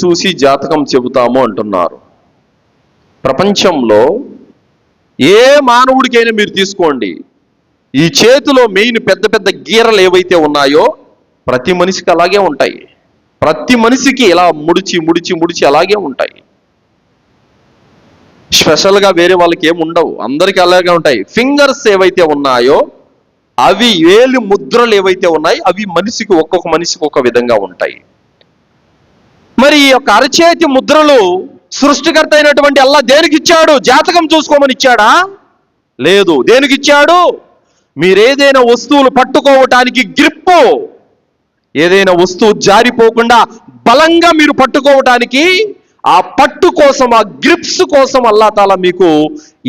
చూసి జాతకం చెబుతాము అంటున్నారు. ప్రపంచంలో ఏ మానవుడికైనా మీరు తీసుకోండి, ఈ చేతిలో మెయిన్ పెద్ద పెద్ద గీరలు ఏవైతే ఉన్నాయో ప్రతి మనిషికి అలాగే ఉంటాయి. ప్రతి మనిషికి ఇలా ముడిచి ముడిచి ముడిచి అలాగే ఉంటాయి. స్పెషల్గా వేరే వాళ్ళకి ఏమి ఉండవు, అందరికీ అలాగే ఉంటాయి. ఫింగర్స్ ఏవైతే ఉన్నాయో అవి, వేలు ముద్రలు ఏవైతే ఉన్నాయో అవి మనిషికి ఒక్కొక్క మనిషికి ఒక విధంగా ఉంటాయి. మరి ఈ యొక్క అరచేతి ముద్రలు సృష్టికర్త అయినటువంటి అల్లా దేనికి ఇచ్చాడు? జాతకం చూసుకోమని ఇచ్చాడా? లేదు. దేనికి ఇచ్చాడు? మీరేదైనా వస్తువులు పట్టుకోవటానికి గ్రిప్పు, ఏదైనా వస్తువు జారిపోకుండా బలంగా మీరు పట్టుకోవటానికి ఆ పట్టు కోసం, ఆ గ్రిప్స్ కోసం అల్లా తాలా మీకు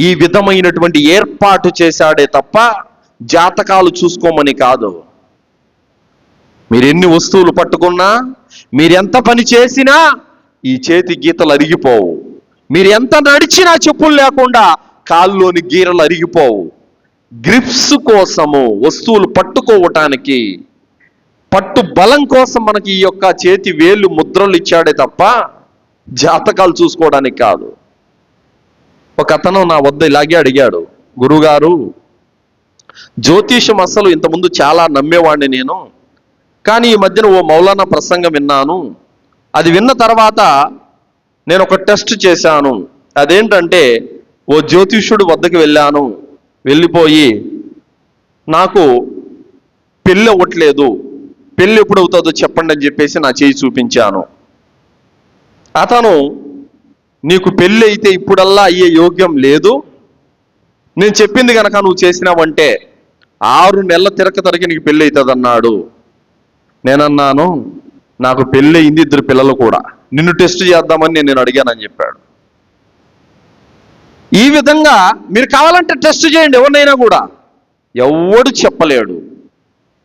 ఈ విధమైనటువంటి ఏర్పాటు చేశాడే తప్ప జాతకాలు చూసుకోమని కాదు. మీరు ఎన్ని వస్తువులు పట్టుకున్నా, మీరెంత పని చేసినా ఈ చేతి గీతలు అరిగిపోవు. మీరు ఎంత నడిచినా చెప్పులు లేకుండా కాళ్ళలోని గీరలు అరిగిపోవు. గ్రిప్స్ కోసము, వస్తువులు పట్టుకోవటానికి పట్టు బలం కోసం మనకి ఈ యొక్క చేతి వేలు ముద్రలు ఇచ్చాడే తప్ప జాతకాలు చూసుకోవడానికి కాదు. ఒక అతను నా వద్ద ఇలాగే అడిగాడు, గురుగారు జ్యోతిషం అసలు ఇంతకుముందు చాలా నమ్మేవాడిని నేను, కానీ ఈ మధ్యన ఓ మౌలానా ప్రసంగం విన్నాను. అది విన్న తర్వాత నేను ఒక టెస్ట్ చేశాను. అదేంటంటే ఓ జ్యోతిష్యుడు వద్దకు వెళ్ళాను. వెళ్ళిపోయి నాకు పెళ్ళి అవ్వట్లేదు, పెళ్ళి ఎప్పుడు అవుతుందో చెప్పండి అని చెప్పేసి నా చేయి చూపించాను. అతను, నీకు పెళ్ళి అయితే ఇప్పుడల్లా అయ్యే యోగ్యం లేదు, నేను చెప్పింది కనుక నువ్వు చేసినావంటే 6 నెలల తిరగ నీకు పెళ్ళి అవుతుంది అన్నాడు. నేనన్నాను, నాకు పెళ్ళి అయింది, 2 పిల్లలు కూడా, నిన్ను టెస్ట్ చేద్దామని నేను అడిగానని చెప్పాడు. ఈ విధంగా మీరు కావాలంటే టెస్ట్ చేయండి ఎవరినైనా కూడా, ఎవడు చెప్పలేడు.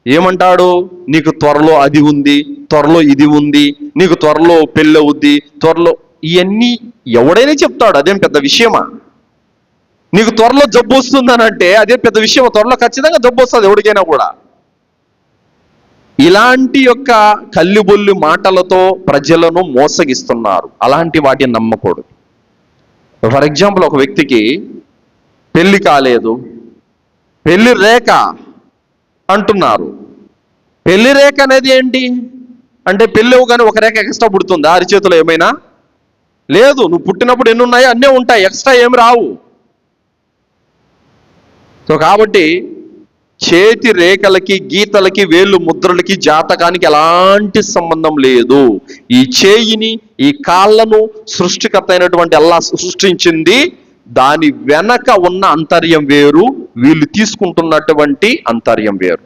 ఏమంటాడు? నీకు త్వరలో అది ఉంది, త్వరలో ఇది ఉంది, నీకు త్వరలో పెళ్ళి అవుద్ది, త్వరలో, ఇవన్నీ ఎవడైనా చెప్తాడు. అదేం పెద్ద విషయమా? నీకు త్వరలో జబ్బు వస్తుందనంటే అదే పెద్ద విషయం. త్వరలో ఖచ్చితంగా జబ్బు వస్తుంది ఎవరికైనా కూడా. ఇలాంటి యొక్క కల్లిబొల్లి మాటలతో ప్రజలను మోసగిస్తున్నారు. అలాంటి వాటిని నమ్మకూడదు. ఫర్ ఎగ్జాంపుల్, ఒక వ్యక్తికి పెళ్లి కాలేదు, పెళ్లి రేఖ అంటున్నారు. పెళ్లి రేఖ అనేది ఏంటి అంటే, పెళ్ళి కానీ ఒక రేఖ ఎక్స్ట్రా పుడుతుందా అరిచేతిలో? ఏమైనా లేదు. నువ్వు పుట్టినప్పుడు ఎన్ని ఉన్నాయో అన్నీ ఉంటాయి, ఎక్స్ట్రా ఏమి రావు. సో కాబట్టి చేతి రేఖలకి, గీతలకి, వేళ్ళు ముద్రలకి జాతకానికి ఎలాంటి సంబంధం లేదు. ఈ చేయిని, ఈ కాళ్ళను సృష్టికర్త అయినటువంటి అల్లా సృష్టించింది. దాని వెనక ఉన్న అంతర్యం వేరు, వీళ్ళు తీసుకుంటున్నటువంటి అంతర్యం వేరు.